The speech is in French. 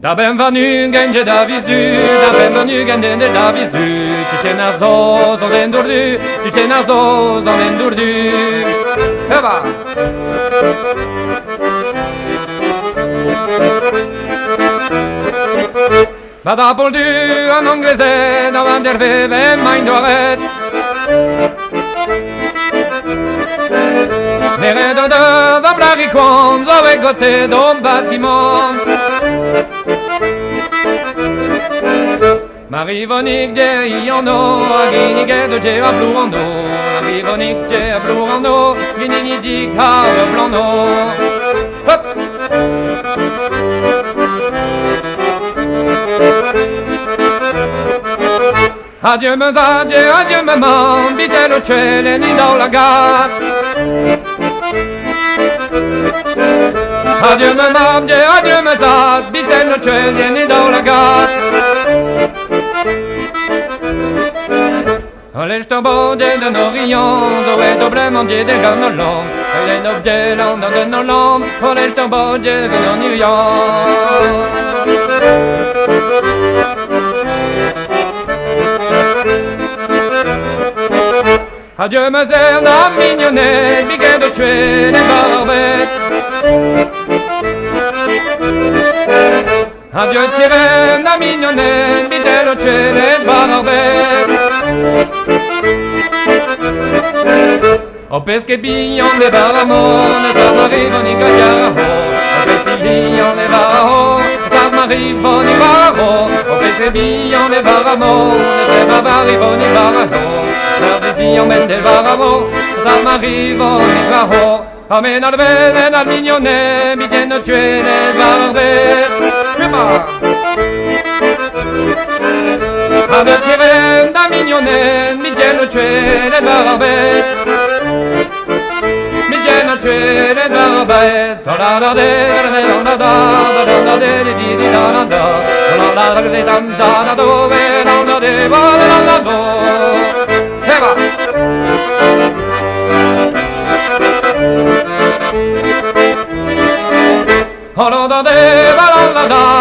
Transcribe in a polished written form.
Da benvenu genge da visdu, da benvenu genge da visdu. Tu tiens à zo, zon endurdu, tu tiens à zo, zon endurdu. Et va! Vada poldu en anglais, davant der veve, mein doret. Nere de va blariquan, zo e gote d'un bâtiment. Marivonique j'ai en eau, guiniguet de j'ai à blou en eau. Marivonique j'ai à blou en eau, guinigui dit car blanc no. Hop! Adieu me zadie, adieu maman, bitel au cielo ni dans la gare. Adieu maman, adieu me zad, bitel au cielo ni dans la gare. Allez, je t'en de nos rions, zoé doble mandier des ganolons. Allez, nos bielan de nos lombes, allez, je t'en de nos rions. Adieu meserne mignonnette, biguet de tuer les barbettes. Adieu tirène à mignonnette, biguet de tuer les barbettes. Au pesche billon les baramons, ça m'arrive on y gagnera. Au pesche billon les baramons, ça m'arrive on y barreau. Au pesche billon les baramons, ça m'arrive on y barreau. La vision mène des barreaux, ça m'arrive on y barreau. Amen al bene al mignonnet, mi tiennent tuer les barbettes. Avec tirène d'un mignonnet, mi tiennent tuer les barbettes. Mi tiennent tuer les barbettes. Da da da da da da da da da da da da. Oh la da de ba la da